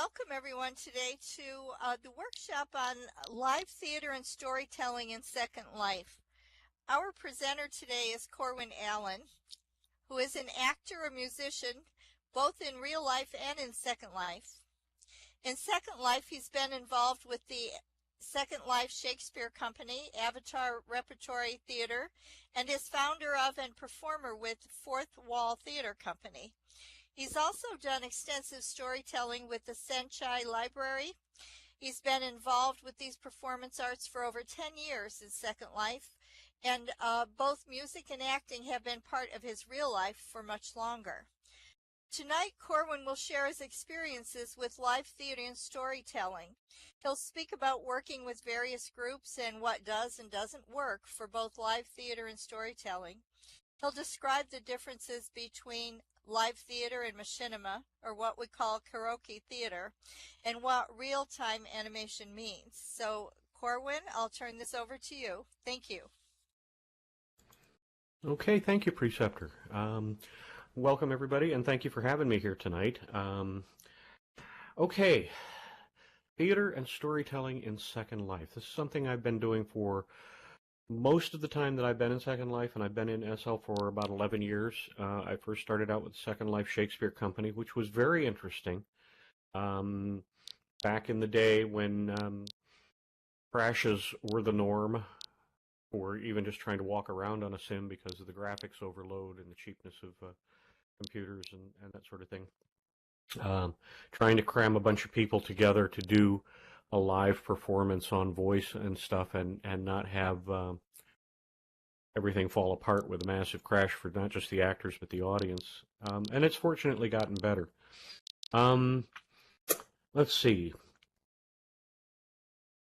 welcome everyone today to the workshop on live theater and storytelling in Second Life. Our presenter today is Corwyn Allen, who is an actor or musician both in real life and in Second Life. In Second Life, he's been involved with the Second Life Shakespeare Company, Avatar Repertory Theater, and is founder of and performer with Fourth Wall Theater Company. He's also done extensive storytelling with the Senchai Library. He's been involved with these performance arts for over 10 years in Second Life, and both music and acting have been part of his real life for much longer. Tonight, Corwyn will share his experiences with live theater and storytelling. He'll speak about working with various groups and what does and doesn't work for both live theater and storytelling. He'll describe the differences between live theater and machinima, or what we call karaoke theater, and what real-time animation means. So, Corwyn, I'll turn this over to you. Thank you. Okay, thank you, Preceptor. Welcome, everybody, and thank you for having me here tonight. Okay, theater and storytelling in Second Life. This is something I've been doing for most of the time that I've been in Second Life, and I've been in SL for about 11 years. I first started out with Second Life Shakespeare Company, which was very interesting. Back in the day when crashes were the norm, or even just trying to walk around on a sim because of the graphics overload and the cheapness of computers and that sort of thing. Trying to cram a bunch of people together to do a live performance on voice and stuff and not have everything fall apart with a massive crash for not just the actors but the audience. And it's fortunately gotten better. Let's see.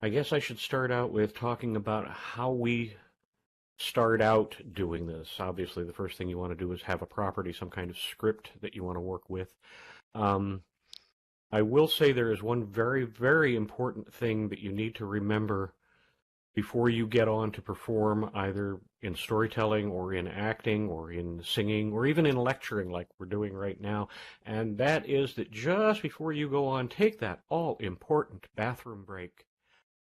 I guess I should start out with talking about how we start out doing this. Obviously, the first thing you want to do is have a property, some kind of script that you want to work with. I will say there is one very, very important thing that you need to remember before you get on to perform, either in storytelling or in acting or in singing or even in lecturing like we're doing right now, and that is that just before you go on, take that all-important bathroom break,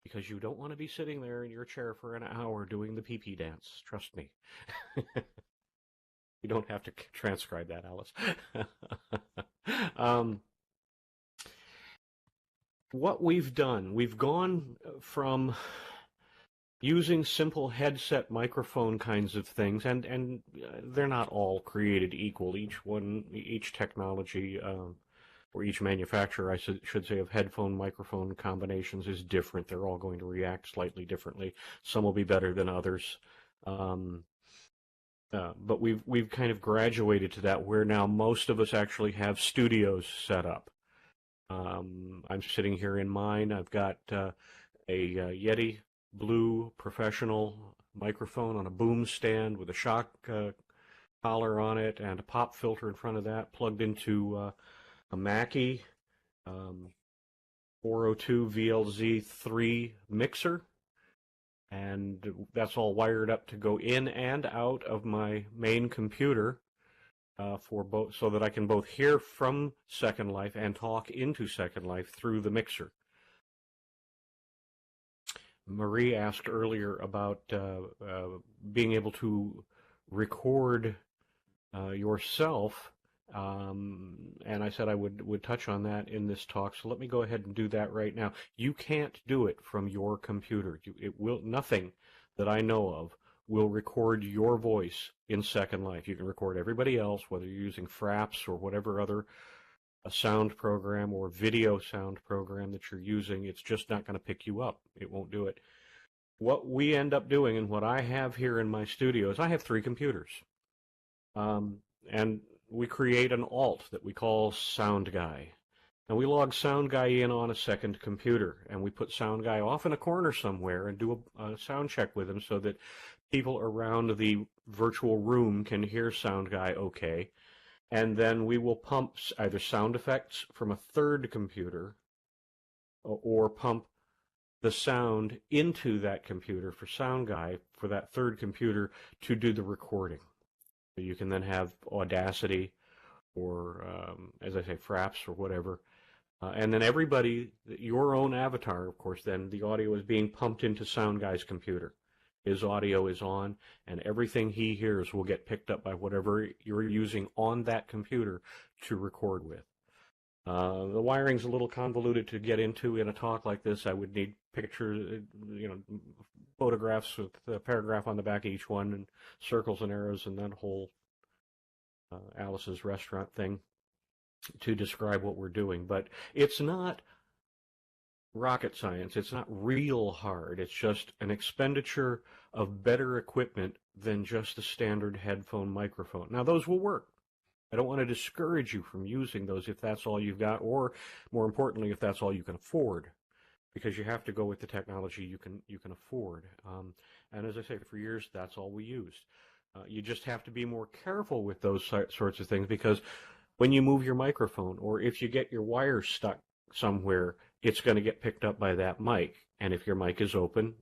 because you don't want to be sitting there in your chair for an hour doing the pee-pee dance. Trust me. You don't have to transcribe that, Alice. What we've done, we've gone from using simple headset microphone kinds of things, and they're not all created equal. Each technology, or each manufacturer, I should say, of headphone microphone combinations is different. They're all going to react slightly differently. Some will be better than others. But we've kind of graduated to that where now most of us actually have studios set up. I'm sitting here in mine. I've got a Yeti Blue professional microphone on a boom stand with a shock collar on it and a pop filter in front of that, plugged into a Mackie 402 VLZ3 mixer, and that's all wired up to go in and out of my main computer for both, so that I can both hear from Second Life and talk into Second Life through the mixer. Marie asked earlier about being able to record yourself, and I said I would touch on that in this talk, so let me go ahead and do that right now. You can't do it from your computer. Nothing that I know of will record your voice in Second Life. You can record everybody else, whether you're using Fraps or whatever other sound program or video sound program that you're using. It's just not going to pick you up. It won't do it. What we end up doing, and what I have here in my studio, is I have 3 computers. And we create an alt that we call Sound Guy. And we log Sound Guy in on a second computer, and we put Sound Guy off in a corner somewhere and do a sound check with him so that people around the virtual room can hear Sound Guy okay. And then we will pump either sound effects from a third computer or pump the sound into that computer for Sound Guy for that third computer to do the recording. So you can then have Audacity or, as I say, Fraps or whatever And then everybody, your own avatar, of course, then the audio is being pumped into Sound Guy's computer. His audio is on, and everything he hears will get picked up by whatever you're using on that computer to record with. The wiring's a little convoluted to get into in a talk like this. I would need pictures, photographs with a paragraph on the back of each one, and circles and arrows, and that whole Alice's restaurant thing to describe what we're doing. But it's not rocket science. It's not real hard. It's just an expenditure of better equipment than just a standard headphone microphone. Now, those will work. I don't want to discourage you from using those if that's all you've got, or more importantly, if that's all you can afford, because you have to go with the technology you can afford. And as I say, for years, that's all we used. You just have to be more careful with those sorts of things, because when you move your microphone, or if you get your wire stuck somewhere, it's going to get picked up by that mic. And if your mic is open,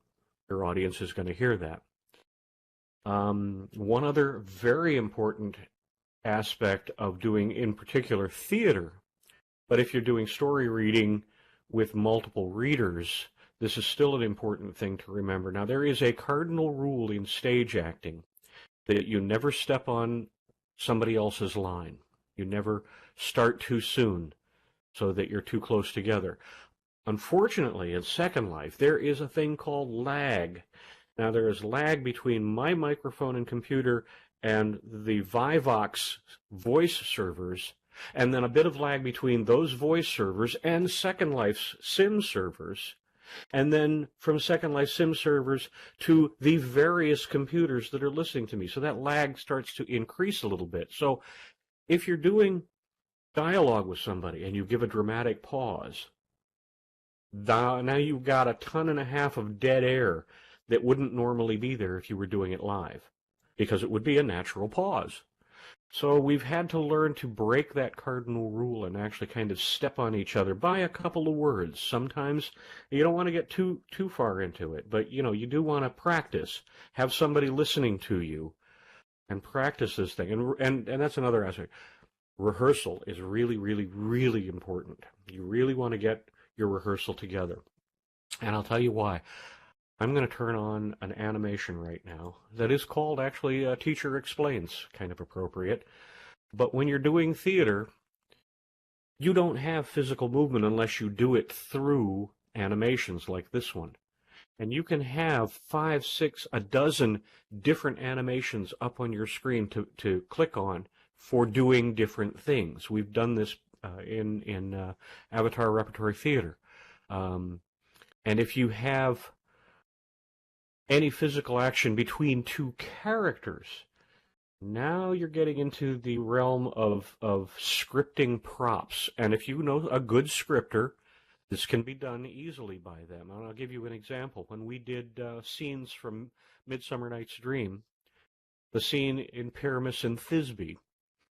your audience is going to hear that. One other very important aspect of doing, in particular, theater, but if you're doing story reading with multiple readers, this is still an important thing to remember. Now, there is a cardinal rule in stage acting that you never step on somebody else's line. You never start too soon so that you're too close together. Unfortunately, in Second Life, there is a thing called lag. Now, there is lag between my microphone and computer and the Vivox voice servers, and then a bit of lag between those voice servers and Second Life's sim servers, and then from Second Life sim servers to the various computers that are listening to me. So that lag starts to increase a little bit. So if you're doing dialogue with somebody and you give a dramatic pause, now you've got 1.5 tons of dead air that wouldn't normally be there if you were doing it live, because it would be a natural pause. So we've had to learn to break that cardinal rule and actually kind of step on each other by a couple of words. Sometimes you don't want to get too far into it, but you do want to practice. Have somebody listening to you and practice this thing. And that's another aspect. Rehearsal is really, really, really important. You really want to get your rehearsal together. And I'll tell you why. I'm going to turn on an animation right now that is called, actually, Teacher Explains, kind of appropriate. But when you're doing theater, you don't have physical movement unless you do it through animations like this one. And you can have 5, 6, a dozen different animations up on your screen to click on for doing different things. We've done this in Avatar Repertory Theater. And if you have any physical action between two characters, now you're getting into the realm of scripting props. And if you know a good scripter, this can be done easily by them. And I'll give you an example. When we did scenes from Midsummer Night's Dream, the scene in Pyramus and Thisbe,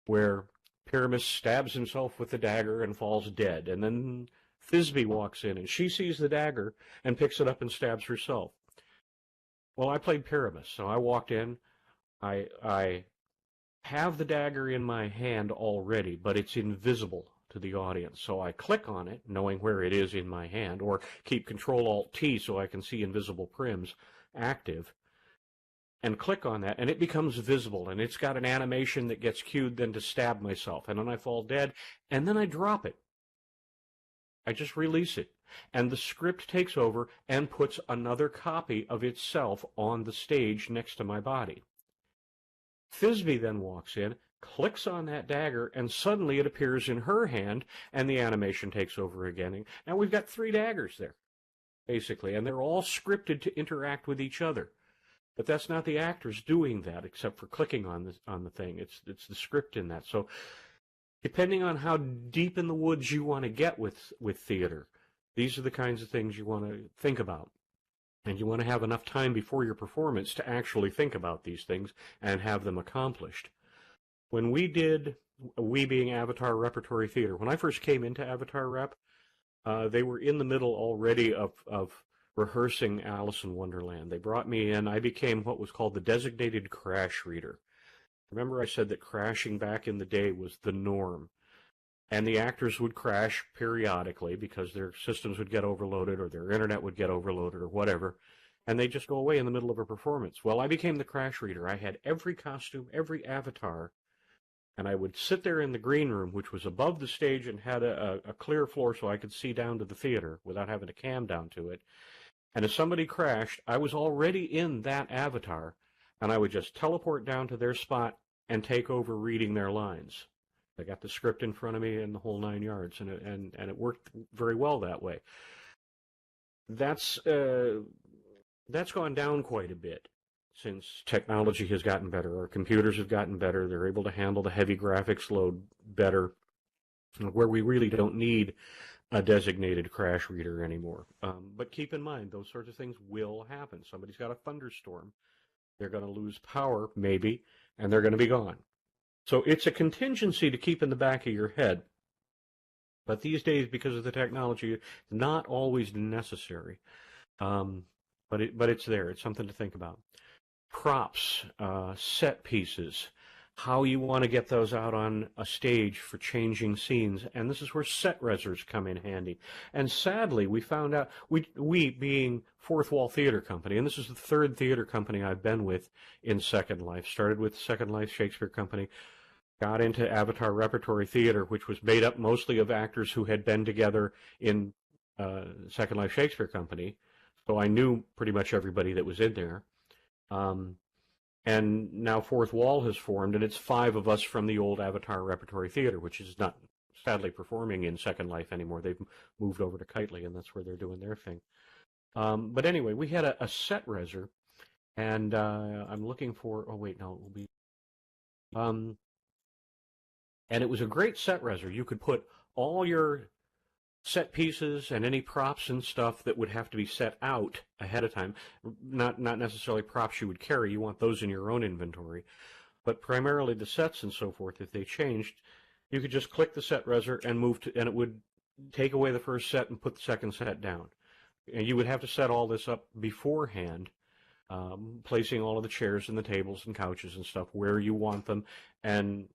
where Pyramus stabs himself with the dagger and falls dead, and then Thisbe walks in and she sees the dagger and picks it up and stabs herself. Well, I played Pyramus, so I walked in. I have the dagger in my hand already, but it's invisible to the audience. So I click on it, knowing where it is in my hand, or keep Control-Alt-T so I can see invisible prims active, and click on that, and it becomes visible, and it's got an animation that gets cued then to stab myself, and then I fall dead, and then I drop it. I just release it, and the script takes over and puts another copy of itself on the stage next to my body. Thisbe then walks in, clicks on that dagger, and suddenly it appears in her hand, and the animation takes over again. Now we've got 3 daggers there, basically, and they're all scripted to interact with each other. But that's not the actors doing that, except for clicking on the thing. It's the script in that. So depending on how deep in the woods you want to get with theater, these are the kinds of things you want to think about. And you want to have enough time before your performance to actually think about these things and have them accomplished. When we being Avatar Repertory Theater, when I first came into Avatar Rep, they were in the middle already of rehearsing Alice in Wonderland. They brought me in. I became what was called the designated crash reader. Remember I said that crashing back in the day was the norm. and the actors would crash periodically because their systems would get overloaded or their internet would get overloaded or whatever, and they'd just go away in the middle of a performance. Well, I became the crash reader. I had every costume, every avatar, and I would sit there in the green room, which was above the stage and had a clear floor so I could see down to the theater without having to cam down to it. And if somebody crashed, I was already in that avatar, and I would just teleport down to their spot and take over reading their lines. I got the script in front of me and the whole 9 yards, and it worked very well that way. That's gone down quite a bit since technology has gotten better. Our computers have gotten better. They're able to handle the heavy graphics load better, where we really don't need a designated crash reader anymore. But keep in mind, those sorts of things will happen. Somebody's got a thunderstorm. They're going to lose power, maybe, and they're going to be gone. So it's a contingency to keep in the back of your head. But these days, because of the technology, it's not always necessary. But it's there. It's something to think about. Props, set pieces, how you want to get those out on a stage for changing scenes. And this is where set resers come in handy. And sadly, we found out, we being Fourth Wall Theater Company, and this is the third theater company I've been with in Second Life. Started with Second Life Shakespeare Company, got into Avatar Repertory Theater, which was made up mostly of actors who had been together in Second Life Shakespeare Company. So I knew pretty much everybody that was in there. And now Fourth Wall has formed, and it's 5 of us from the old Avatar Repertory Theater, which is not sadly performing in Second Life anymore. They've moved over to Kitely, and that's where they're doing their thing. But anyway, we had a set reser, and I'm looking for, oh wait, no, it will be, and it was a great set reser. You could put all your set pieces and any props and stuff that would have to be set out ahead of time. Not necessarily props you would carry. You want those in your own inventory. But primarily the sets and so forth, if they changed, you could just click the set reser and move to, and it would take away the first set and put the second set down. And you would have to set all this up beforehand, placing all of the chairs and the tables and couches and stuff where you want them, and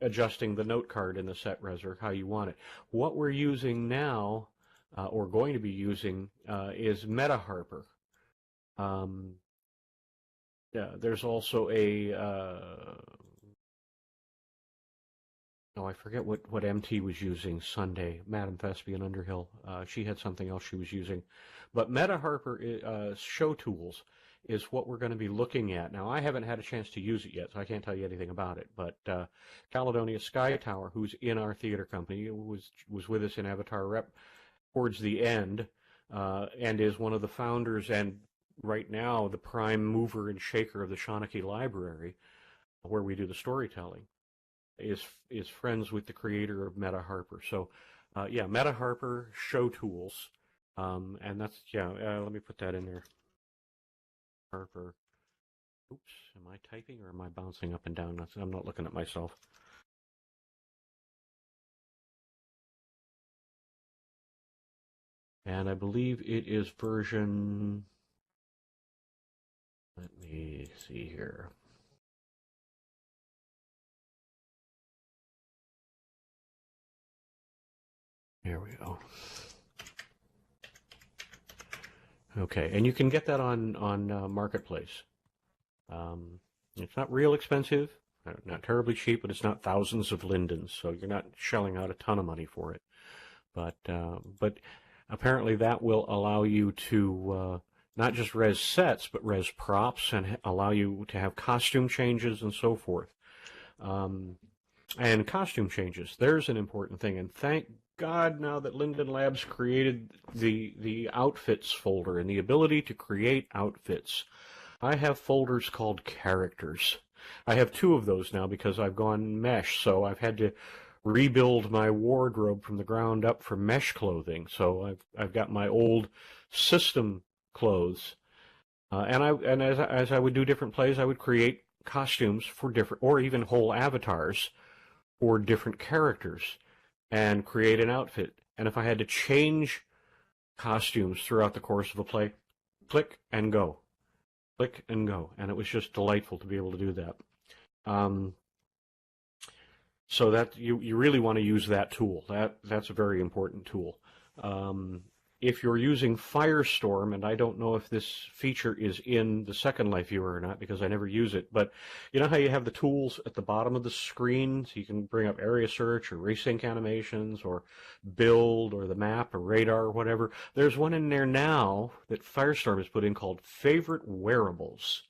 adjusting the note card in the set reser how you want it. What we're using now, or going to be using, is MetaHarper. There's also a, I forget what MT was using Sunday, Madam Thespian Underhill. She had something else she was using. But MetaHarper Show Tools is what we're going to be looking at. Now, I haven't had a chance to use it yet, so I can't tell you anything about it. But Caledonia Sky Tower, who's in our theater company, was with us in Avatar Rep towards the end, and is one of the founders and right now the prime mover and shaker of the Shawnee Library, where we do the storytelling, is friends with the creator of MetaHarper. So, yeah, MetaHarper Show Tools, and that's, let me put that in there. Harper. Oops, am I typing or am I bouncing up and down? I'm not looking at myself. And I believe it is version, let me see here. There we go. Okay, and you can get that on Marketplace. It's not real expensive, not terribly cheap, but it's not thousands of lindens, so you're not shelling out a ton of money for it. But apparently that will allow you to not just res sets, but res props, and allow you to have costume changes and so forth. And costume changes, there's an important thing, and thank God now that Linden Labs created the outfits folder and the ability to create outfits. I have folders called characters. I have 2 of those now because I've gone mesh, so I've had to rebuild my wardrobe from the ground up for mesh clothing. So I've got my old system clothes, and as I would do different plays, I would create costumes for different, or even whole avatars for different characters, and create an outfit. And if I had to change costumes throughout the course of a play, click and go. Click and go. And it was just delightful to be able to do that. So that you really want to use that tool. That's a very important tool. If you're using Firestorm, and I don't know if this feature is in the Second Life viewer or not because I never use it, but you know how you have the tools at the bottom of the screen, so you can bring up area search or resync animations or build or the map or radar or whatever. There's one in there now that Firestorm has put in called Favorite Wearables.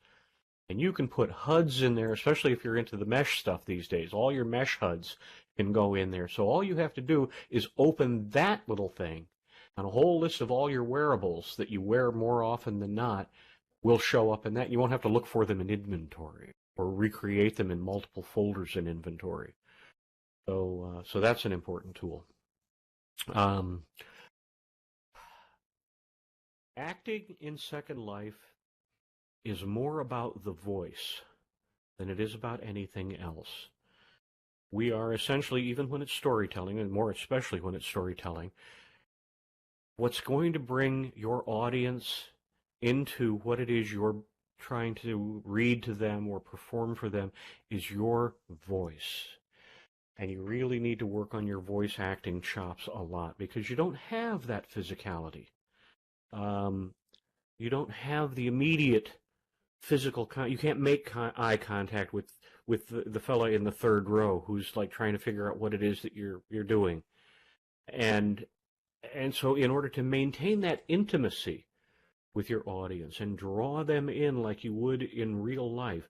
And you can put HUDs in there, especially if you're into the mesh stuff these days. All your mesh HUDs can go in there. So all you have to do is open that little thing, and a whole list of all your wearables that you wear more often than not will show up in that. You won't have to look for them in inventory or recreate them in multiple folders in inventory. So that's an important tool. Acting in Second Life is more about the voice than it is about anything else. We are essentially, even when it's storytelling, and more especially when it's storytelling, what's going to bring your audience into what it is you're trying to read to them or perform for them is your voice. And you really need to work on your voice acting chops a lot because you don't have that physicality. You don't have the immediate physical you can't make eye contact with the fella in the third row who's like trying to figure out what it is that you're doing, and so in order to maintain that intimacy with your audience and draw them in like you would in real life,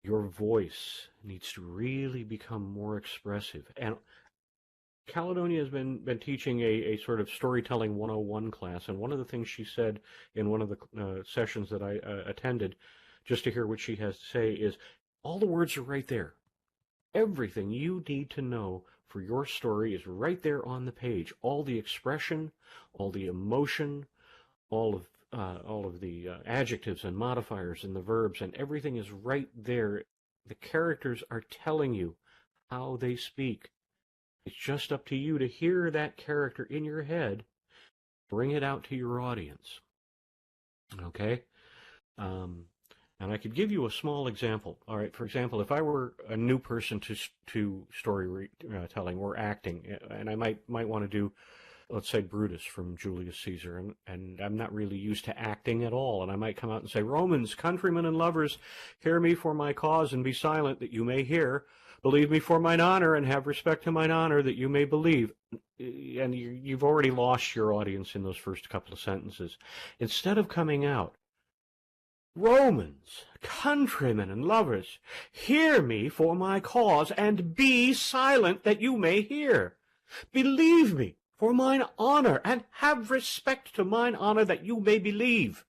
your voice needs to really become more expressive. And Caledonia has been teaching a sort of storytelling 101 class, and one of the things she said in one of the sessions that I attended, just to hear what she has to say, is all the words are right there. Everything you need to know for your story is right there on the page. All the expression, all the emotion, all of the adjectives and modifiers and the verbs, and everything is right there. The characters are telling you how they speak. It's just up to you to hear that character in your head, bring it out to your audience. Okay? And I could give you a small example. All right, for example, if I were a new person to storytelling or acting, and I might want to do, let's say, Brutus from Julius Caesar, and I'm not really used to acting at all, and I might come out and say, Romans, countrymen and lovers, hear me for my cause and be silent that you may hear. Believe me for mine honor, and have respect to mine honor, that you may believe. And you've already lost your audience in those first couple of sentences. Instead of coming out, Romans, countrymen and lovers, hear me for my cause, and be silent that you may hear. Believe me for mine honor, and have respect to mine honor, that you may believe.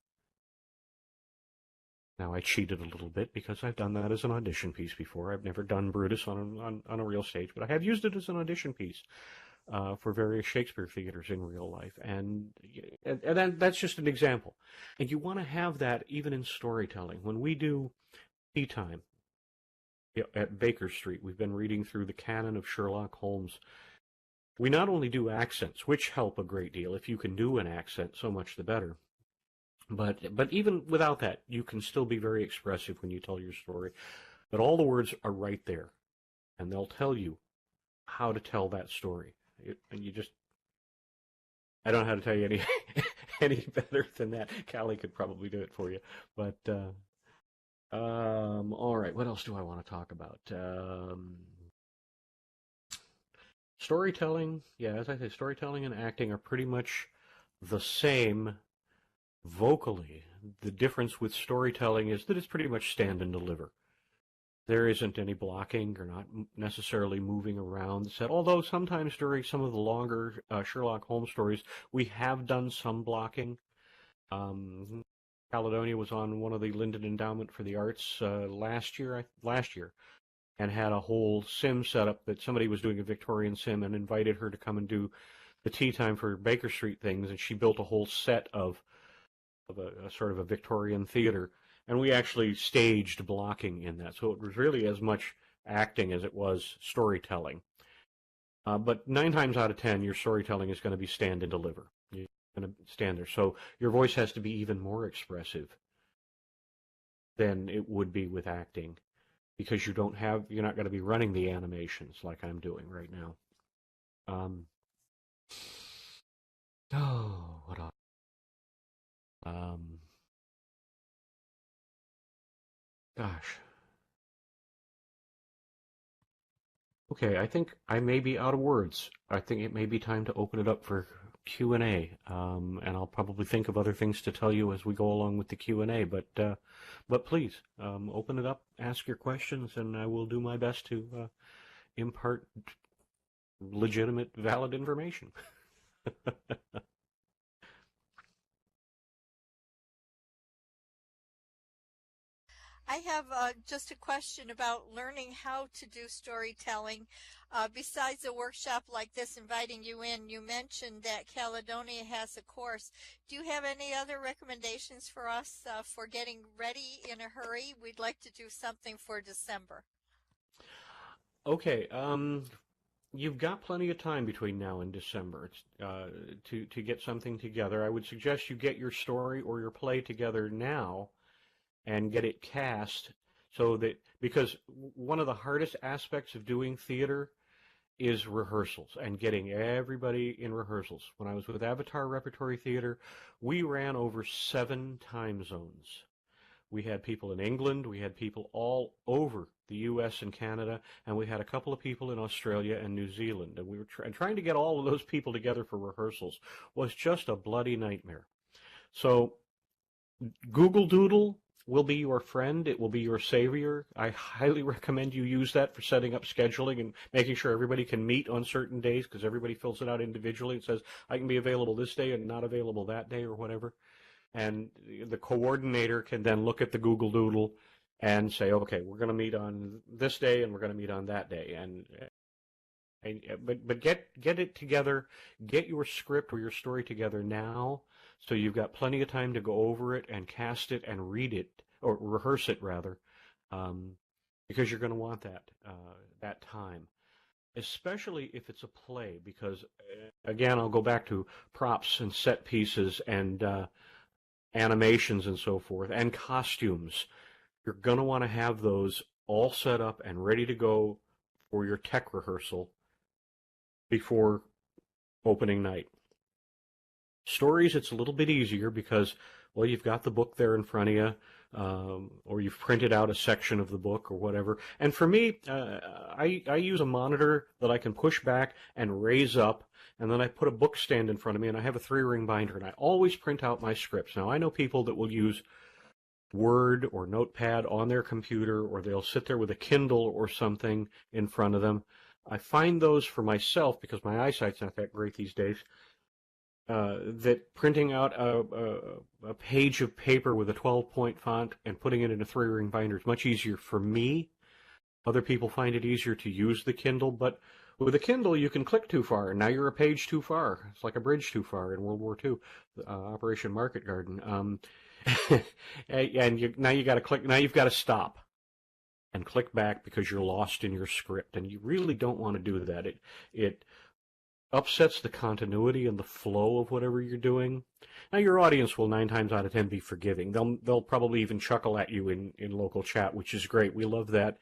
Now, I cheated a little bit because I've done that as an audition piece before. I've never done Brutus on a real stage, but I have used it as an audition piece for various Shakespeare theaters in real life. And that's just an example. And you want to have that even in storytelling. When we do Tea Time at Baker Street, we've been reading through the canon of Sherlock Holmes. We not only do accents, which help a great deal. If you can do an accent, so much the better. But even without that, you can still be very expressive when you tell your story. But all the words are right there, and they'll tell you how to tell that story. And you just, I don't know how to tell you any better than that. Callie could probably do it for you. But all right, what else do I want to talk about? Storytelling, yeah, as I say, storytelling and acting are pretty much the same. Vocally, the difference with storytelling is that it's pretty much stand and deliver. There isn't any blocking or not necessarily moving around the set, although sometimes during some of the longer Sherlock Holmes stories, we have done some blocking. Caledonia was on one of the Linden Endowment for the Arts last year, and had a whole sim setup that somebody was doing a Victorian sim and invited her to come and do the Tea Time for Baker Street things, and she built a whole set of a sort of a Victorian theater, and we actually staged blocking in that. So it was really as much acting as it was storytelling. But 9 times out of 10, your storytelling is going to be stand and deliver. You're going to stand there. So your voice has to be even more expressive than it would be with acting. because you're not going to be running the animations like I'm doing right now. What else? Gosh. Okay, I think I may be out of words. I think it may be time to open it up for Q&A, and I'll probably think of other things to tell you as we go along with the Q&A. But please open it up, ask your questions, and I will do my best to impart legitimate, valid information. I have just a question about learning how to do storytelling. Besides a workshop like this inviting you in, you mentioned that Caledonia has a course. Do you have any other recommendations for us for getting ready in a hurry? We'd like to do something for December. Okay, you've got plenty of time between now and December to get something together. I would suggest you get your story or your play together now and get it cast because one of the hardest aspects of doing theater is rehearsals and getting everybody in rehearsals. When I was with Avatar Repertory Theater, we ran over 7 time zones. We had people in England, we had people all over the U.S. and Canada, and we had a couple of people in Australia and New Zealand. And we were trying to get all of those people together for rehearsals was just a bloody nightmare. So Google Doodle will be your friend. It will be your savior. I highly recommend you use that for setting up scheduling and making sure everybody can meet on certain days, because everybody fills it out individually and says, I can be available this day and not available that day or whatever. And the coordinator can then look at the Google Doodle and say, okay, we're going to meet on this day and we're going to meet on that day. But get it together, get your script or your story together now, so you've got plenty of time to go over it and cast it and read it, or rehearse it rather, because you're going to want that time, especially if it's a play. Because again, I'll go back to props and set pieces and animations and so forth, and costumes. You're going to want to have those all set up and ready to go for your tech rehearsal before opening night. Stories, it's a little bit easier because, well, you've got the book there in front of you, or you've printed out a section of the book or whatever. And for me, I use a monitor that I can push back and raise up, and then I put a book stand in front of me, and I have a 3-ring binder, and I always print out my scripts. Now, I know people that will use Word or Notepad on their computer, or they'll sit there with a Kindle or something in front of them. I find those for myself, because my eyesight's not that great these days, that printing out a page of paper with a 12-point font and putting it in a 3-ring binder is much easier for me. Other people find it easier to use the Kindle, but with a Kindle you can click too far, and now you're a page too far. It's like a bridge too far in World War II, Operation Market Garden. Now you got to click. Now you've got to stop and click back because you're lost in your script, and you really don't want to do that. It upsets the continuity and the flow of whatever you're doing. Now, your audience will 9 times out of 10 be forgiving. They'll probably even chuckle at you in local chat, which is great. We love that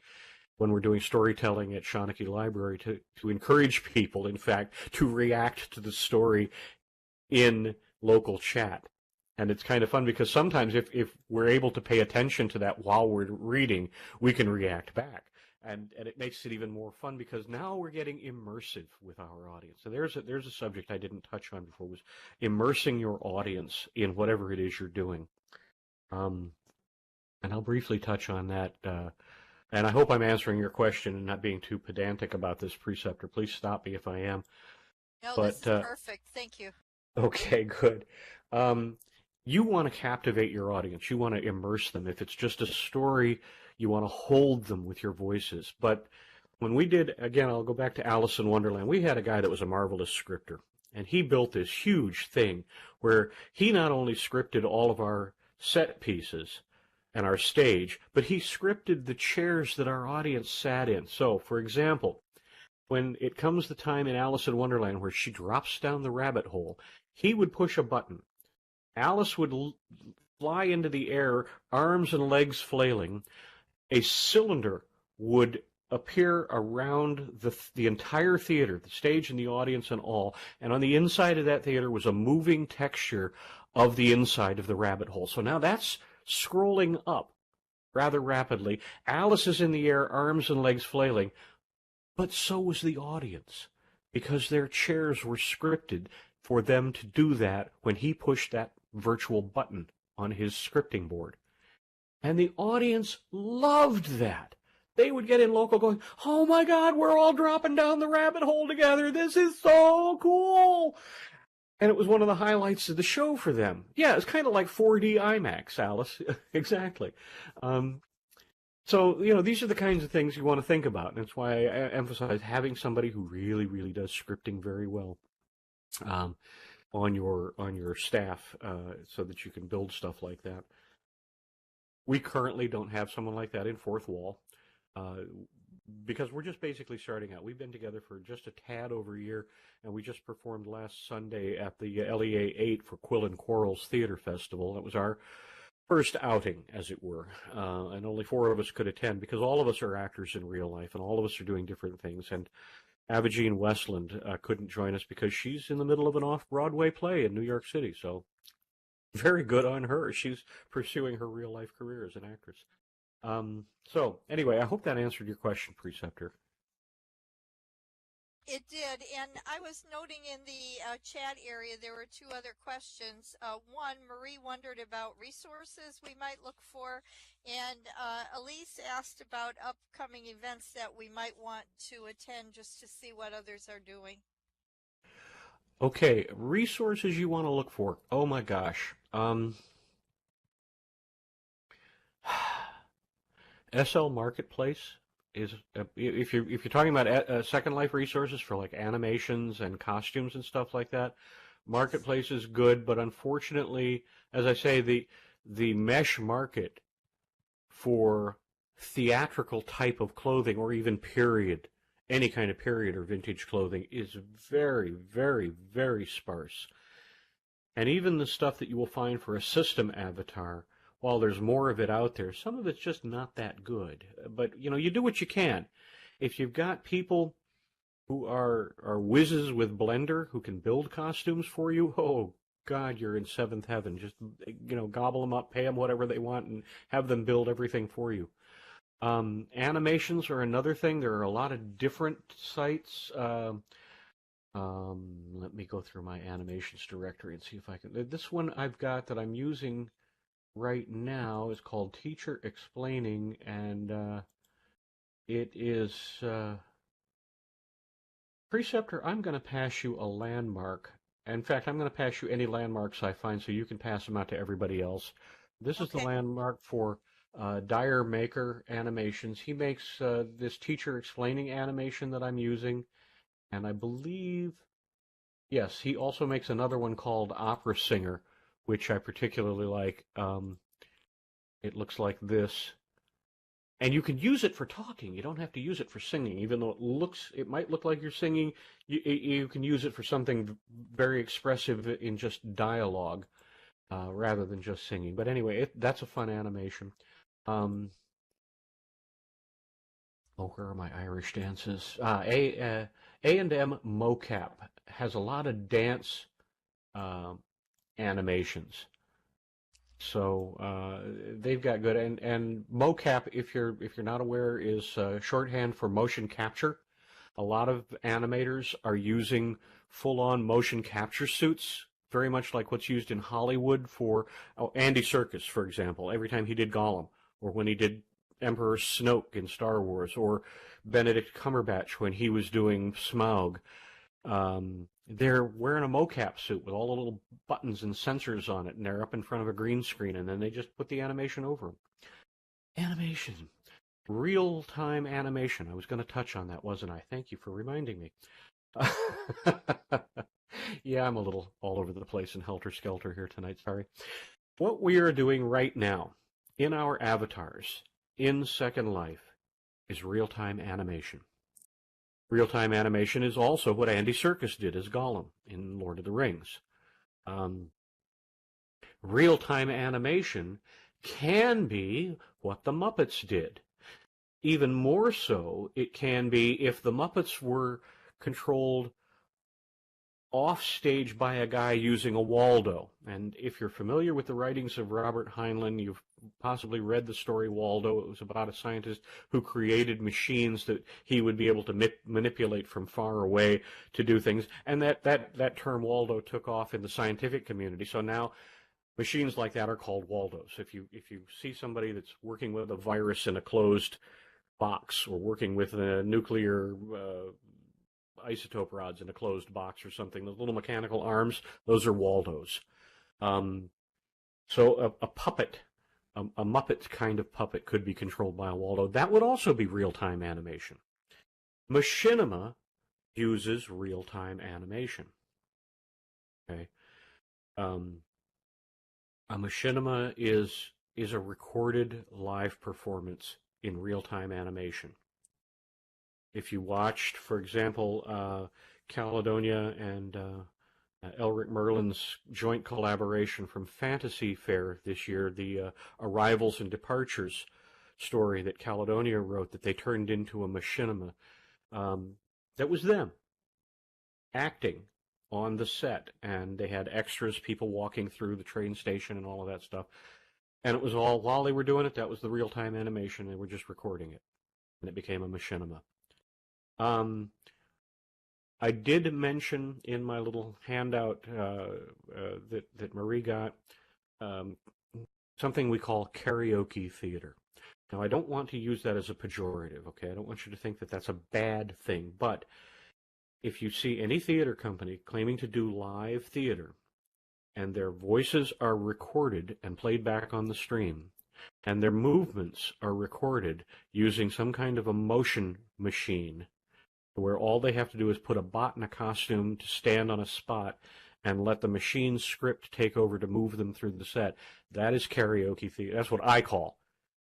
when we're doing storytelling at Shawnee Library, to encourage people, in fact, to react to the story in local chat. And it's kind of fun because sometimes if we're able to pay attention to that while we're reading, we can react back. And it makes it even more fun because now we're getting immersive with our audience. So there's a subject I didn't touch on before, was immersing your audience in whatever it is you're doing. And I'll briefly touch on that. And I hope I'm answering your question and not being too pedantic about this, Preceptor. Please stop me if I am. No, this is perfect. Thank you. Okay, good. You want to captivate your audience. You want to immerse them. If it's just a story, you want to hold them with your voices. But when we did, again, I'll go back to Alice in Wonderland, we had a guy that was a marvelous scripter. And he built this huge thing where he not only scripted all of our set pieces and our stage, but he scripted the chairs that our audience sat in. So, for example, when it comes the time in Alice in Wonderland where she drops down the rabbit hole, he would push a button. Alice would fly into the air, arms and legs flailing. A cylinder would appear around the entire theater, the stage and the audience and all, and on the inside of that theater was a moving texture of the inside of the rabbit hole. So now that's scrolling up rather rapidly. Alice is in the air, arms and legs flailing, but so was the audience, because their chairs were scripted for them to do that when he pushed that virtual button on his scripting board. And the audience loved that. They would get in local going, "Oh my God, we're all dropping down the rabbit hole together. This is so cool." And it was one of the highlights of the show for them. Yeah, it's kind of like 4D IMAX, Alice. Exactly. So, these are the kinds of things you want to think about. And that's why I emphasize having somebody who really, really does scripting very well on your staff so that you can build stuff like that. We currently don't have someone like that in Fourth Wall because we're just basically starting out. We've been together for just a tad over a year, and we just performed last Sunday at the LEA 8 for Quill and Quarrel's Theater Festival. That was our first outing, as it were, and only 4 of us could attend because all of us are actors in real life, and all of us are doing different things. And Abigine Westland couldn't join us because she's in the middle of an off-Broadway play in New York City, so very good on her. She's pursuing her real-life career as an actress. So, anyway, I hope that answered your question, Preceptor. It did, and I was noting in the chat area there were 2 other questions. One, Marie wondered about resources we might look for, and Elise asked about upcoming events that we might want to attend just to see what others are doing. Okay, resources you want to look for. Oh my gosh. SL Marketplace is if you're talking about Second Life resources for like animations and costumes and stuff like that, Marketplace is good, but unfortunately, as I say, the mesh market for theatrical type of clothing or even period, any kind of period or vintage clothing is very, very, very sparse. And even the stuff that you will find for a system avatar, while there's more of it out there, some of it's just not that good. But, you do what you can. If you've got people who are whizzes with Blender who can build costumes for you, oh, God, you're in seventh heaven. Just, gobble them up, pay them whatever they want, and have them build everything for you. Animations are another thing. There are a lot of different sites. Let me go through my animations directory and see if I can. This one I've got that I'm using right now is called Teacher Explaining, and it is Preceptor. I'm going to pass you a landmark. In fact, I'm going to pass you any landmarks I find so you can pass them out to everybody else. This is the landmark for Dyer Maker Animations. He makes this Teacher Explaining animation that I'm using, and I believe, yes, he also makes another one called Opera Singer, which I particularly like. It looks like this. And you can use it for talking. You don't have to use it for singing, even though it might look like you're singing. You can use it for something very expressive in just dialogue rather than just singing. But anyway, that's a fun animation. Where are my Irish dances? A&M Mocap has a lot of dance animations. So they've got good, and mocap, if you're not aware, is shorthand for motion capture. A lot of animators are using full-on motion capture suits, very much like what's used in Hollywood for Andy Serkis, for example. Every time he did Gollum, or when he did Emperor Snoke in Star Wars, or Benedict Cumberbatch when he was doing Smaug. They're wearing a mocap suit with all the little buttons and sensors on it, and they're up in front of a green screen, and then they just put the animation over them. Animation. Real-time animation. I was going to touch on that, wasn't I? Thank you for reminding me. Yeah, I'm a little all over the place and helter-skelter here tonight, sorry. What we are doing right now in our avatars in Second Life is real-time animation. Real-time animation is also what Andy Serkis did as Gollum in Lord of the Rings. Real-time animation can be what the Muppets did. even more so, it can be if the Muppets were controlled off stage by a guy using a Waldo. And if you're familiar with the writings of Robert Heinlein, you've possibly read the story Waldo. It was about a scientist who created machines that he would be able to manipulate from far away to do things. And that term Waldo took off in the scientific community. So now machines like that are called Waldos. If you see somebody that's working with a virus in a closed box, or working with a nuclear isotope rods in a closed box or something, those little mechanical arms, those are Waldos. So a puppet, a Muppet kind of puppet, could be controlled by a Waldo. That would also be real-time animation. Machinima uses real-time animation. Okay. A machinima is a recorded live performance in real-time animation. If you watched, for example, Caledonia and Elric Merlin's joint collaboration from Fantasy Fair this year, the Arrivals and Departures story that Caledonia wrote that they turned into a machinima, that was them acting on the set, and they had extras, people walking through the train station and all of that stuff. And it was all, while they were doing it, that was the real-time animation. They were just recording it, and it became a machinima. I did mention in my little handout that Marie got something we call karaoke theater. Now, I don't want to use that as a pejorative, okay? I don't want you to think that that's a bad thing, but if you see any theater company claiming to do live theater, and their voices are recorded and played back on the stream, and their movements are recorded using some kind of a motion machine, where all they have to do is put a bot in a costume to stand on a spot and let the machine script take over to move them through the set, that is karaoke theater. That's what I call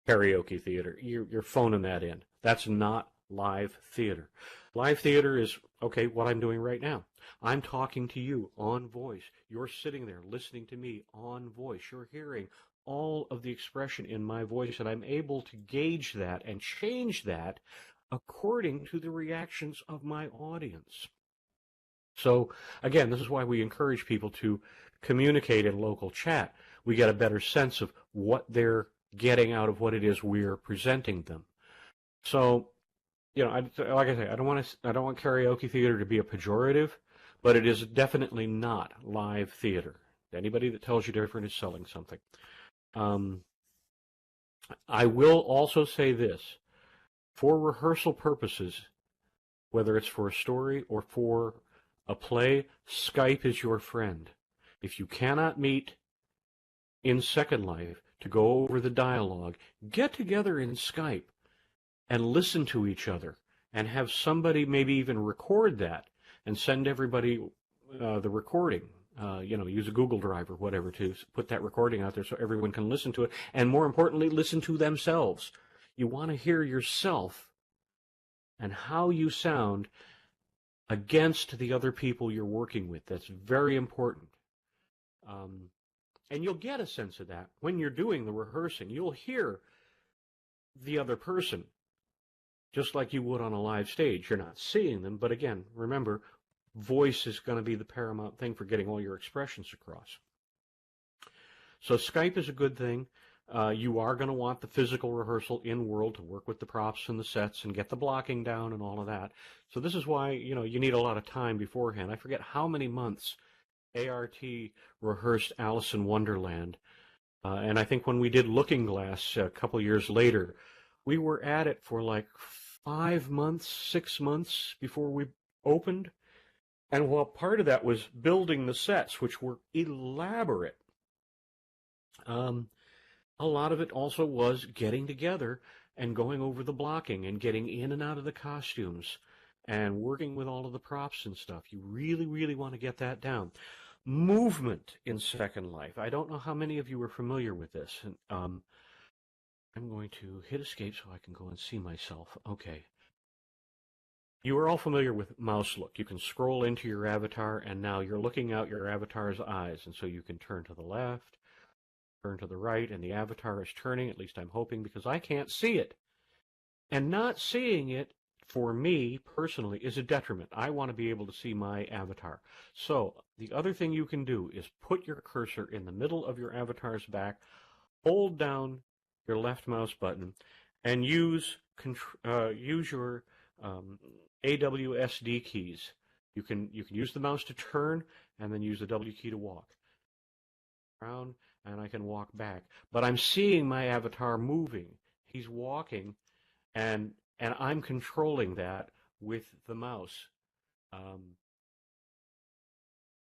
karaoke theater. You're phoning that in. That's not live theater. Live theater is, okay, what I'm doing right now. I'm talking to you on voice. You're sitting there listening to me on voice. You're hearing all of the expression in my voice, and I'm able to gauge that and change that according to the reactions of my audience. So, again, this is why we encourage people to communicate in local chat. We get a better sense of what they're getting out of what it is we're presenting them. So, you know, like I say, I don't want karaoke theater to be a pejorative, but it is definitely not live theater. Anybody that tells you different is selling something. I will also say this. For rehearsal purposes, whether it's for a story or for a play, Skype is your friend. If you cannot meet in Second Life to go over the dialogue, get together in Skype and listen to each other, and have somebody maybe even record that and send everybody the recording. Use a Google Drive or whatever to put that recording out there so everyone can listen to it, and more importantly, listen to themselves. You want to hear yourself and how you sound against the other people you're working with. That's very important. And you'll get a sense of that when you're doing the rehearsing. You'll hear the other person just like you would on a live stage. You're not seeing them, but again, remember, voice is going to be the paramount thing for getting all your expressions across. So Skype is a good thing. You are going to want the physical rehearsal in world to work with the props and the sets and get the blocking down and all of that. So this is why, you need a lot of time beforehand. I forget how many months ART rehearsed Alice in Wonderland. And I think when we did Looking Glass a couple years later, we were at it for like 5 months, 6 months before we opened. And while part of that was building the sets, which were elaborate, a lot of it also was getting together and going over the blocking and getting in and out of the costumes and working with all of the props and stuff. You really, really want to get that down. Movement in Second Life. I don't know how many of you are familiar with this. And, I'm going to hit escape so I can go and see myself. Okay. You are all familiar with mouse look. You can scroll into your avatar, and now you're looking out your avatar's eyes. And so you can turn to the left, turn to the right, and the avatar is turning. At least I'm hoping, because I can't see it. And not seeing it, for me personally, is a detriment. I want to be able to see my avatar. So the other thing you can do is put your cursor in the middle of your avatar's back, hold down your left mouse button, and use your AWSD keys. You can use the mouse to turn, and then use the W key to walk around, and I can walk back. But I'm seeing my avatar moving. He's walking, and I'm controlling that with the mouse.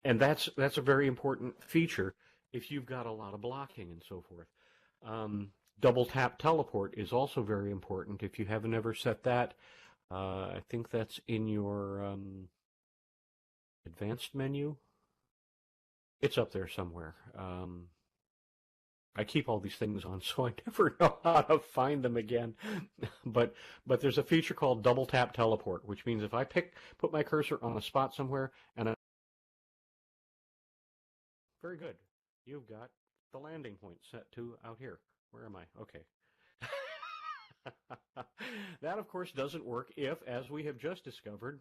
And that's a very important feature if you've got a lot of blocking and so forth. Double tap teleport is also very important. If you haven't ever set that, I think that's in your advanced menu. It's up there somewhere. I keep all these things on, so I never know how to find them again. But there's a feature called double tap teleport, which means if I put my cursor on a spot somewhere, and very good, you've got the landing point set to out here. Where am I? Okay. That, of course, doesn't work if, as we have just discovered,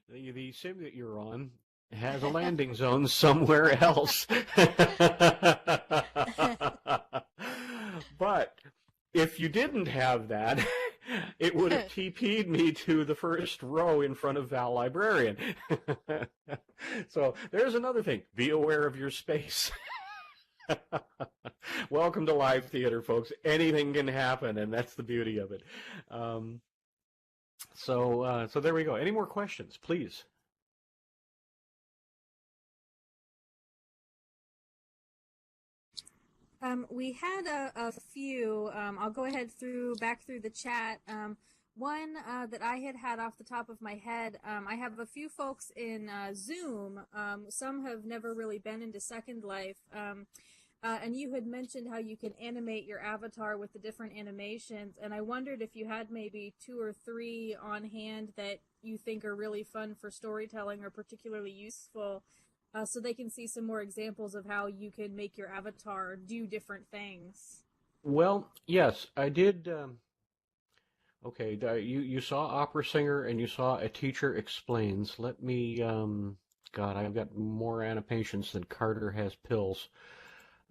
the sim that you're on has a landing zone somewhere else. But if you didn't have that, it would have TP'd me to the first row in front of Val Librarian. So there's another thing. Be aware of your space. Welcome to live theater, folks. Anything can happen, and that's the beauty of it. So there we go. Any more questions, please? We had a few. I'll go ahead back through the chat. One that I had off the top of my head, I have a few folks in Zoom. Some have never really been into Second Life. And you had mentioned how you can animate your avatar with the different animations. And I wondered if you had maybe 2 or 3 on hand that you think are really fun for storytelling or particularly useful, so they can see some more examples of how you can make your avatar do different things. Well, yes, I did. Okay, you saw Opera Singer and you saw A Teacher Explains. Let me, God, I've got more animations than Carter has pills.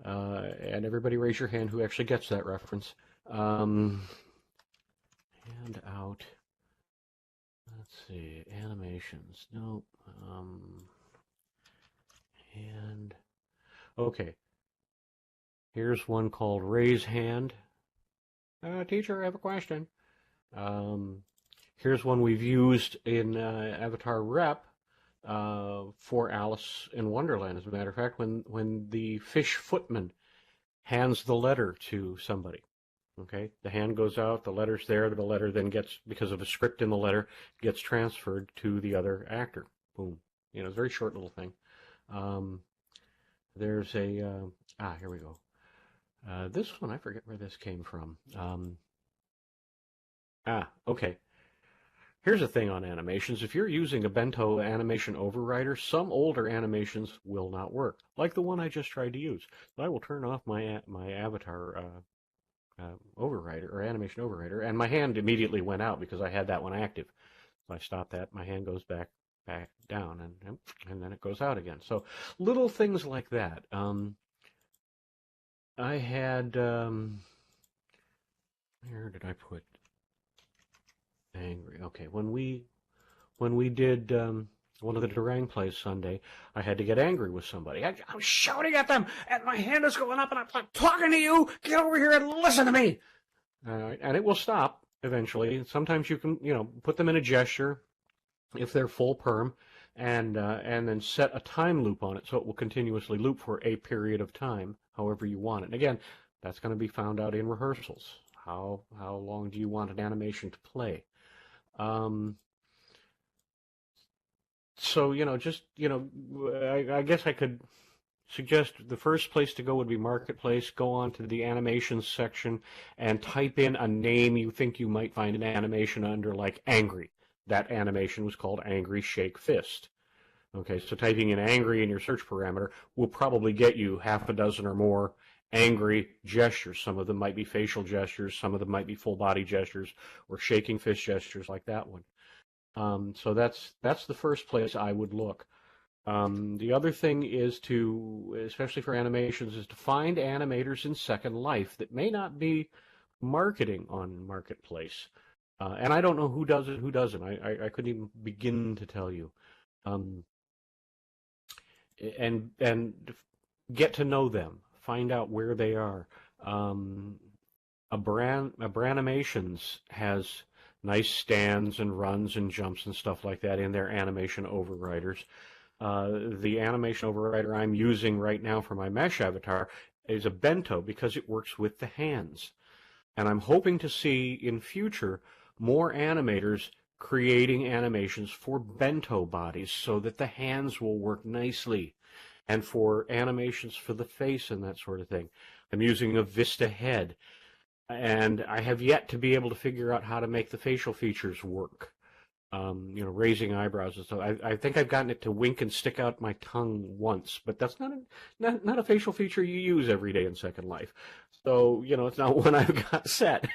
And everybody raise your hand who actually gets that reference. Hand out. Let's see, animations. Nope. And okay, here's one called Raise Hand. Teacher, I have a question. Here's one we've used in Avatar Rep for Alice in Wonderland. As a matter of fact, when the fish footman hands the letter to somebody, okay, the hand goes out, the letter's there, the letter then gets, because of a script in the letter, gets transferred to the other actor. Boom. It's a very short little thing. There's a, here we go. This one, I forget where this came from. Okay. Here's a thing on animations. If you're using a Bento animation overrider, some older animations will not work, like the one I just tried to use. So I will turn off my avatar overrider, or animation overrider, and my hand immediately went out because I had that one active. So I stop that, my hand goes back down, and then it goes out again. So little things like that. I had, where did I put angry? Okay, when we did one of the Durang plays Sunday, I had to get angry with somebody. I was shouting at them, and my hand is going up, and I'm like, talking to you, get over here and listen to me. And it will stop eventually. Sometimes you can, put them in a gesture if they're full perm, and then set a time loop on it so it will continuously loop for a period of time, however you want it. And again, that's going to be found out in rehearsals. How long do you want an animation to play? So, I guess I could suggest the first place to go would be Marketplace. Go on to the animations section and type in a name you think you might find an animation under, like Angry. That animation was called Angry Shake Fist. Okay, so typing in Angry in your search parameter will probably get you half a dozen or more angry gestures. Some of them might be facial gestures. Some of them might be full body gestures or shaking fist gestures like that one. So that's the first place I would look. The other thing is to, especially for animations, is to find animators in Second Life that may not be marketing on Marketplace. And I don't know who does it, who doesn't. I couldn't even begin to tell you. And get to know them. Find out where they are. Abranimations has nice stands and runs and jumps and stuff like that in their animation overriders. The animation overrider I'm using right now for my mesh avatar is a bento because it works with the hands. And I'm hoping to see in future more animators creating animations for bento bodies so that the hands will work nicely, and for animations for the face and that sort of thing. I'm using a Vista head, and I have yet to be able to figure out how to make the facial features work. Raising eyebrows and stuff. I think I've gotten it to wink and stick out my tongue once, but that's not a facial feature you use every day in Second Life. So, it's not one I've got set.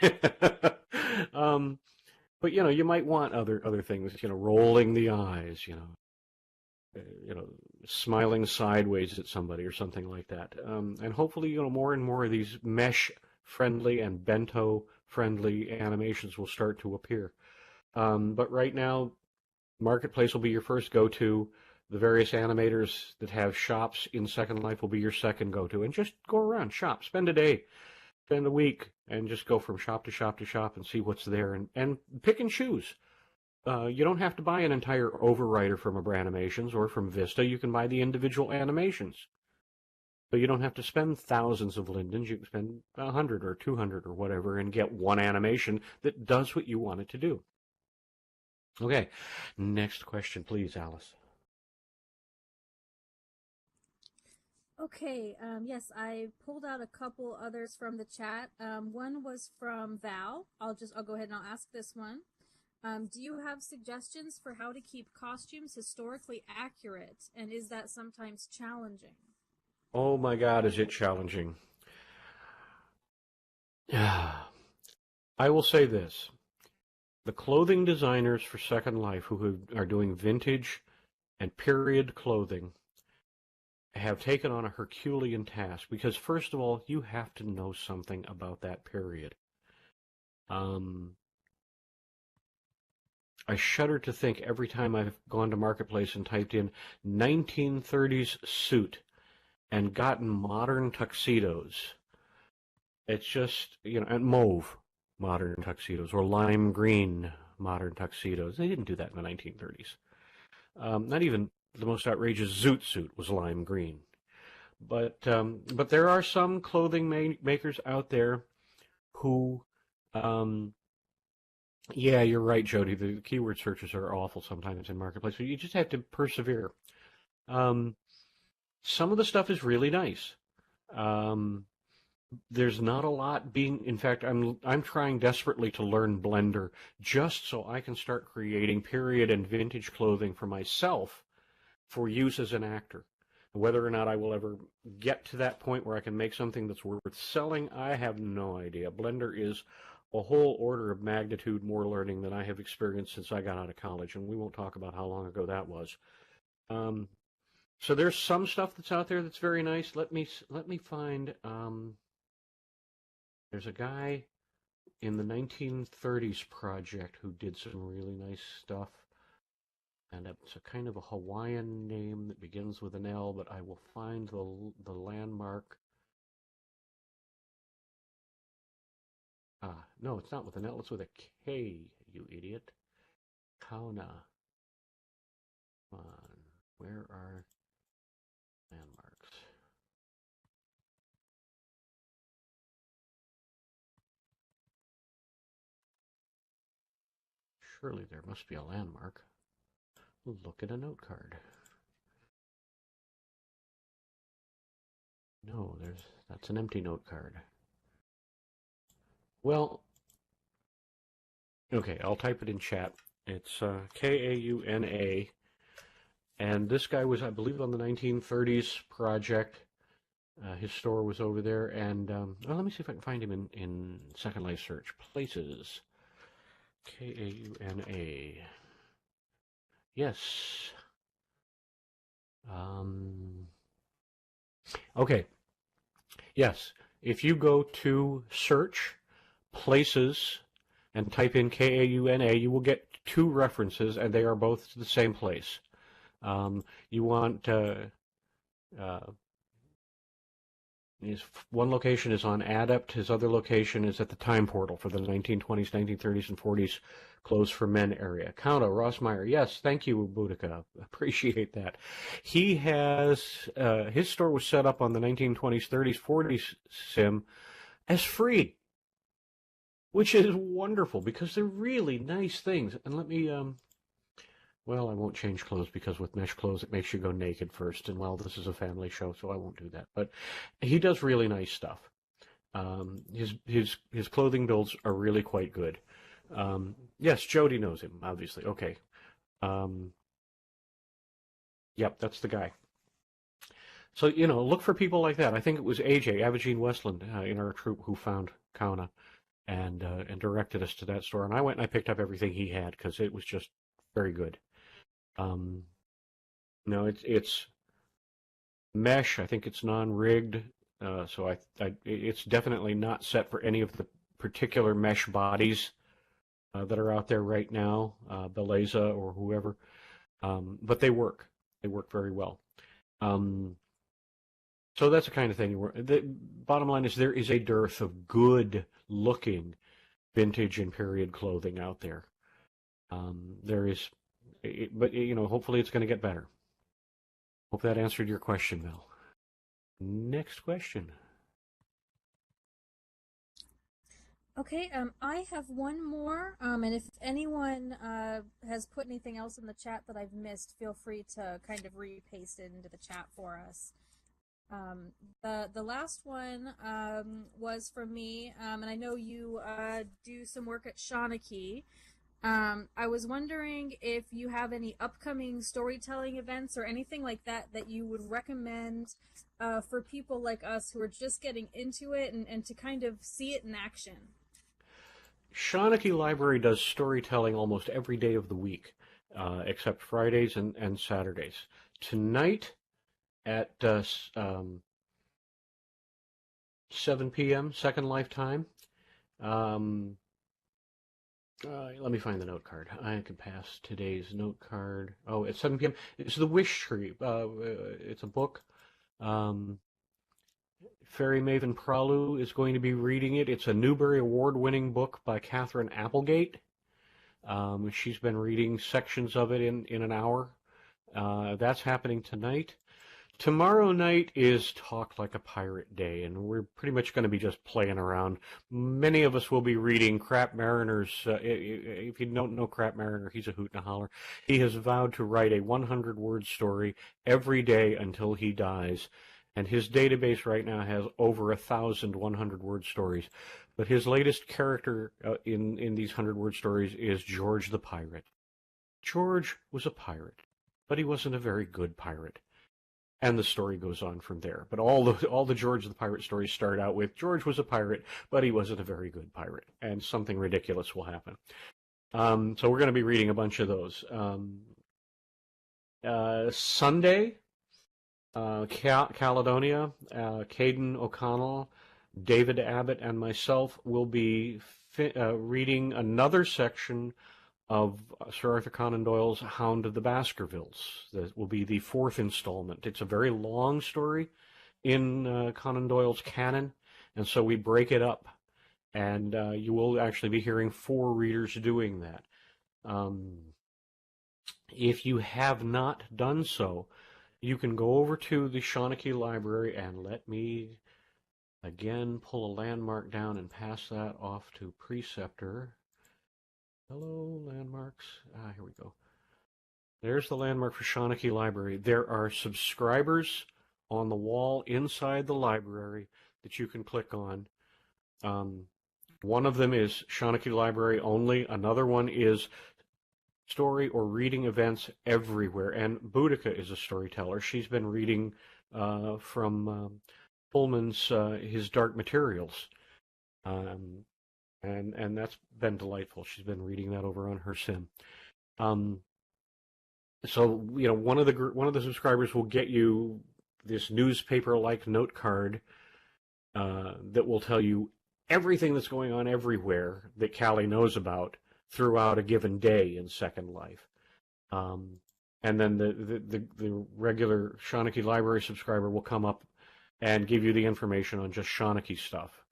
But, you might want other things, rolling the eyes, smiling sideways at somebody or something like that. And hopefully, more and more of these mesh-friendly and bento-friendly animations will start to appear. But right now, Marketplace will be your first go-to. The various animators that have shops in Second Life will be your second go-to. And just go around, shop, spend a day, spend a week, and just go from shop to shop to shop and see what's there and pick and choose. You don't have to buy an entire overrider from Abranimations or from Vista. You can buy the individual animations. But you don't have to spend thousands of lindens. You can spend 100 or 200 or whatever and get one animation that does what you want it to do. Okay, next question, please, Alice. Okay, yes, I pulled out a couple others from the chat. One was from Val. I'll go ahead and I'll ask this one. Do you have suggestions for how to keep costumes historically accurate, and is that sometimes challenging? Oh my God, is it challenging? I will say this. The clothing designers for Second Life who are doing vintage and period clothing have taken on a Herculean task because, first of all, you have to know something about that period. I shudder to think every time I've gone to Marketplace and typed in 1930s suit and gotten modern tuxedos. It's just, and mauve modern tuxedos or lime green modern tuxedos. They didn't do that in the 1930s. Not even the most outrageous zoot suit was lime green. But there are some clothing makers out there who, yeah, you're right, Jody. The keyword searches are awful sometimes in Marketplace, but you just have to persevere. Some of the stuff is really nice. There's not a lot being. In fact, I'm trying desperately to learn Blender just so I can start creating period and vintage clothing for myself for use as an actor. Whether or not I will ever get to that point where I can make something that's worth selling, I have no idea. Blender is a whole order of magnitude more learning than I have experienced since I got out of college, and we won't talk about how long ago that was. So there's some stuff that's out there that's very nice. Let me find. There's a guy in the 1930s project who did some really nice stuff, and it's a kind of a Hawaiian name that begins with an L, but I will find the landmark. No, it's not with an L, it's with a K, you idiot. Kauna. Come on, where are landmarks? Surely there must be a landmark. Look at a note card. No, that's an empty note card. Well, okay, I'll type it in chat. It's Kauna, and this guy was, I believe, on the 1930s project, His store was over there, and let me see if I can find him in Second Life search. Places. Kauna. Yes. Okay. Yes. If you go to search places and type in Kauna, you will get two references, and they are both to the same place. You want his one location is on Adept. His other location is at the Time Portal for the 1920s, 1930s, and 40s clothes for men area. Counta, Rossmeyer. Yes, thank you, Boudica. Appreciate that. He has his store was set up on the 1920s, 30s, 40s sim as free, which is wonderful because they're really nice things. And let me well, I won't change clothes because with mesh clothes it makes you go naked first, and well, this is a family show, so I won't do that. But he does really nice stuff. His clothing builds are really quite good. Yes, Jody knows him, obviously. Okay. Yep, that's the guy. So, look for people like that. I think it was AJ, Avogene Westland, in our troop who found Kauna and directed us to that store. And I went and I picked up everything he had because it was just very good. No, it's mesh. I think it's non-rigged, so it's definitely not set for any of the particular mesh bodies that are out there right now, Beleza or whoever. But they work. They work very well. So that's the kind of thing. The bottom line is there is a dearth of good-looking vintage and period clothing out there. There is. But, hopefully it's going to get better. Hope that answered your question, Mel. Next question. Okay, I have one more, and if anyone has put anything else in the chat that I've missed, feel free to kind of repaste it into the chat for us. The last one was from me, and I know you do some work at Shawnee. I was wondering if you have any upcoming storytelling events or anything like that that you would recommend for people like us who are just getting into it and to kind of see it in action. Shawnee Library does storytelling almost every day of the week, except Fridays and Saturdays. Tonight at 7 p.m. Second Life time. Let me find the note card. I can pass today's note card. Oh, at 7 p.m. It's The Wish Tree. It's a book. Fairy Maven Pralu is going to be reading it. It's a Newbery Award-winning book by Catherine Applegate. She's been reading sections of it in an hour. That's happening tonight. Tomorrow night is Talk Like a Pirate Day, and we're pretty much going to be just playing around. Many of us will be reading Crap Mariner's. If you don't know Crap Mariner, he's a hoot and a holler. He has vowed to write a 100-word story every day until he dies, and his database right now has over 1,000 100-word stories. But his latest character in these 100-word stories is George the Pirate. George was a pirate, but he wasn't a very good pirate. And the story goes on from there. But all the George the Pirate stories start out with George was a pirate, but he wasn't a very good pirate, and something ridiculous will happen. So we're going to be reading a bunch of those. Sunday, Caledonia, Caden O'Connell, David Abbott, and myself will be reading another section of Sir Arthur Conan Doyle's Hound of the Baskervilles. That will be the fourth installment. It's a very long story in Conan Doyle's canon, and so we break it up, and you will actually be hearing 4 readers doing that. If you have not done so, you can go over to the Shawnee Library, and let me again pull a landmark down and pass that off to Preceptor. Hello, landmarks. Here we go. There's the landmark for Shawnee Library. There are subscribers on the wall inside the library that you can click on. One of them is Shawnee Library only. Another one is story or reading events everywhere. And Boudica is a storyteller. She's been reading from Pullman's his Dark Materials, and that's been delightful. She's been reading that over on her sim. So one of the subscribers will get you this newspaper-like note card that will tell you everything that's going on everywhere that Callie knows about throughout a given day in Second Life. And then the regular Shawnee Library subscriber will come up and give you the information on just Shawnee stuff,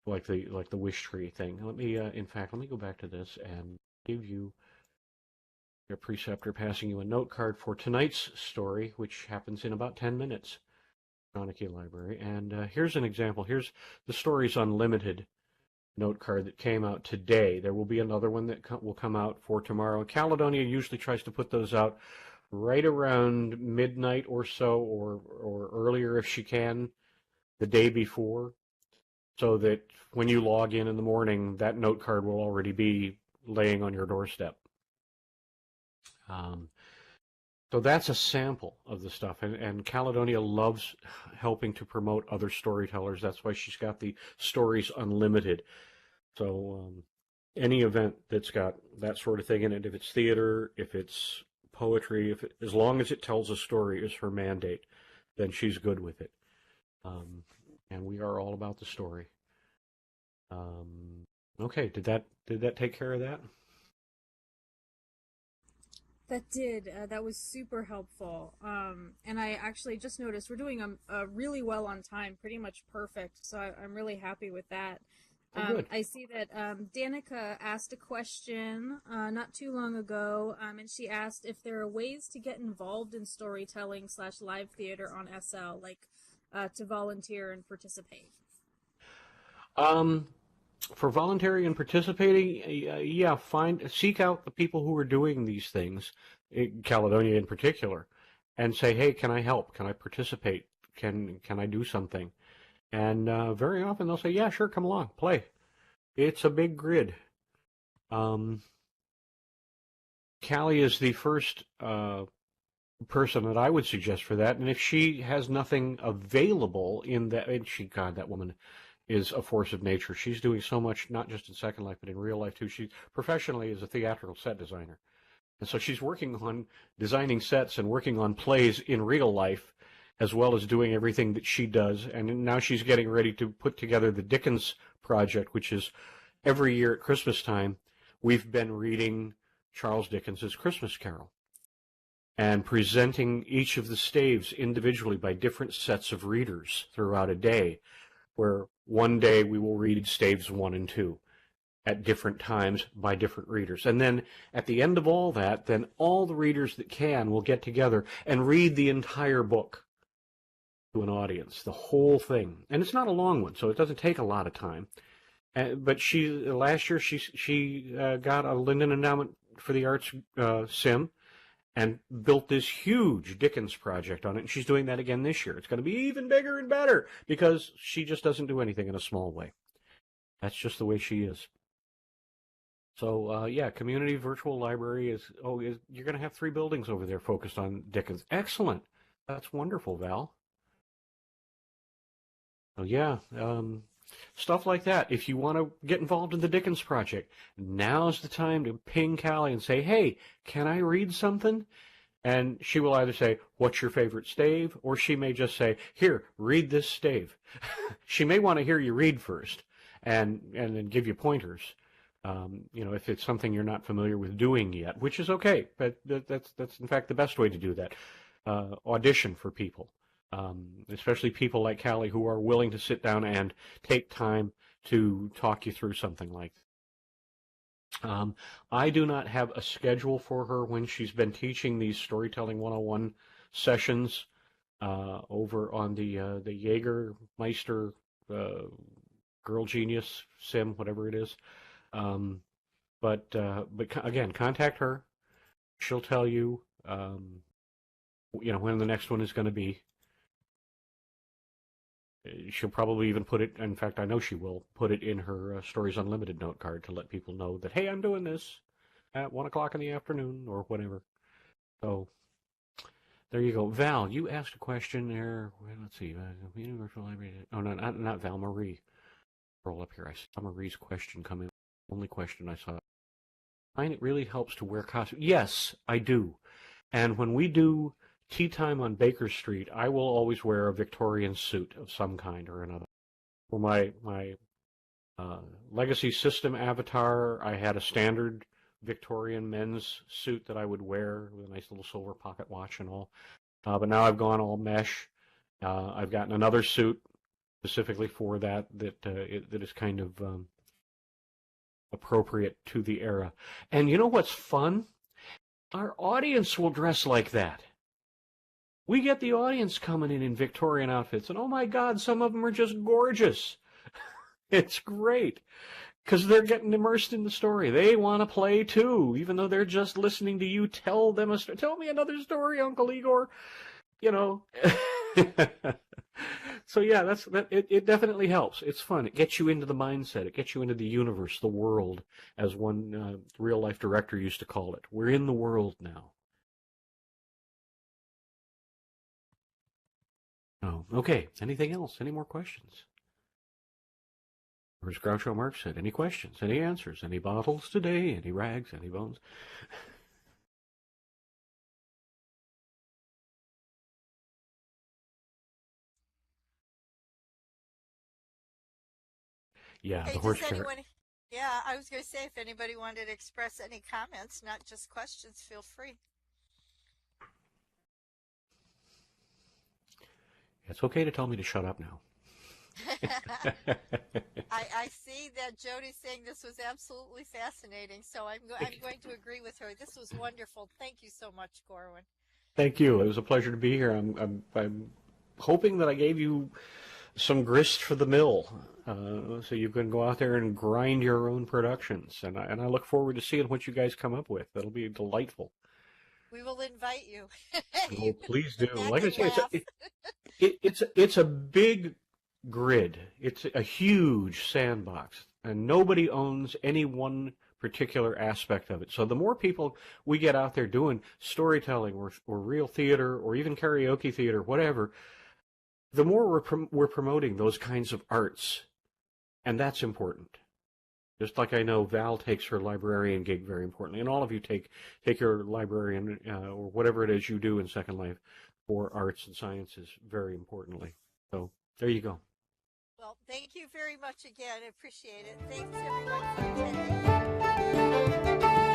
like the wish tree thing. Let me, in fact, let me go back to this and give you your preceptor passing you a note card for tonight's story, which happens in about 10 minutes. Shawnee Library, and here's an example. Here's the Stories Unlimited note card that came out today. There will be another one that will come out for tomorrow. Caledonia usually tries to put those out right around midnight or so, or earlier if she can, the day before, so that when you log in the morning, that note card will already be laying on your doorstep. So that's a sample of the stuff, and Caledonia loves helping to promote other storytellers. That's why she's got the Stories Unlimited. So any event that's got that sort of thing in it, if it's theater, if it's poetry, as long as it tells a story is her mandate, then she's good with it. And we are all about the story. Okay, did that take care of that? That did. That was super helpful. And I actually just noticed we're doing really well on time, pretty much perfect. So I'm really happy with that. Good. I see that Danica asked a question not too long ago, and she asked if there are ways to get involved in storytelling / live theater on SL, like to volunteer and participate. For volunteering and participating, yeah, seek out the people who are doing these things, in Caledonia in particular, and say, hey, can I help? Can I participate? Can I do something? And very often they'll say, yeah, sure, come along, play. It's a big grid. Callie is the first person that I would suggest for that, and if she has nothing available in that, and God, that woman is a force of nature. She's doing so much, not just in Second Life, but in real life too. She professionally is a theatrical set designer. And so she's working on designing sets and working on plays in real life, as well as doing everything that she does. And now she's getting ready to put together the Dickens project, which is every year at Christmas time, we've been reading Charles Dickens's Christmas Carol and presenting each of the staves individually by different sets of readers throughout a day, where one day we will read staves 1 and 2 at different times by different readers. And then at the end of all that, then all the readers that can will get together and read the entire book to an audience, the whole thing. And it's not a long one, so it doesn't take a lot of time. But last year she got a Linden Endowment for the Arts sim and built this huge Dickens project on it. And she's doing that again this year. It's going to be even bigger and better because she just doesn't do anything in a small way. That's just the way she is. So, yeah, community virtual library you're going to have 3 buildings over there focused on Dickens. Excellent. That's wonderful, Val. So, yeah, stuff like that. If you want to get involved in the Dickens project, now's the time to ping Callie and say, hey, can I read something? And she will either say, what's your favorite stave? Or she may just say, here, read this stave. She may want to hear you read first and then give you pointers. If it's something you're not familiar with doing yet, which is okay, but that's in fact the best way to do that. Audition for people, especially people like Callie who are willing to sit down and take time to talk you through something like that. I do not have a schedule for her when she's been teaching these Storytelling 101 sessions over on the Jägermeister Girl Genius sim, whatever it is. But again, contact her. She'll tell you, when the next one is going to be. She'll probably even put it, in fact, I know she will put it in her Stories Unlimited note card to let people know that, hey, I'm doing this at 1 o'clock in the afternoon or whatever. So, There you go. Val, you asked a question there. Well, let's see. Universal Library. Oh, no, not Val. Marie. Roll up here. I saw Marie's question come in. Only question I saw. I find it really helps to wear costumes. Yes, I do. And when we do tea time on Baker Street, I will always wear a Victorian suit of some kind or another. For my Legacy System avatar, I had a standard Victorian men's suit that I would wear with a nice little silver pocket watch and all. But now I've gone all mesh. I've gotten another suit specifically for that is kind of appropriate to the era. And you know what's fun? Our audience will dress like that. We get the audience coming in Victorian outfits, and oh my God, some of them are just gorgeous. It's great, because they're getting immersed in the story. They want to play too, even though they're just listening to you tell them a story. Tell me another story, Uncle Igor. You know. So yeah, it definitely helps. It's fun. It gets you into the mindset. It gets you into the universe, the world, as one real life director used to call it. We're in the world now. Oh, okay. Anything else? Any more questions? Or as Groucho Marx said, any questions, any answers, any bottles today, any rags, any bones? Yeah, Hey, the horse does carriage. anyone? Yeah, I was going to say if anybody wanted to express any comments, not just questions, feel free. It's okay to tell me to shut up now. I see that Jody's saying this was absolutely fascinating, so I'm going to agree with her. This was wonderful. Thank you so much, Corwyn. Thank you. It was a pleasure to be here. I'm hoping that I gave you some grist for the mill, so you can go out there and grind your own productions. And I look forward to seeing what you guys come up with. That'll be delightful. We will invite you. Oh, please do. Back Like I and say, laugh. it's a big grid. It's a huge sandbox, and nobody owns any one particular aspect of it. So the more people we get out there doing storytelling or real theater or even karaoke theater, whatever, the more we're promoting those kinds of arts, and that's important. Just like I know Val takes her librarian gig very importantly, and all of you take your librarian or whatever it is you do in Second Life for arts and sciences very importantly. So there you go. Well, thank you very much again. I appreciate it. Thanks, everyone, for attending.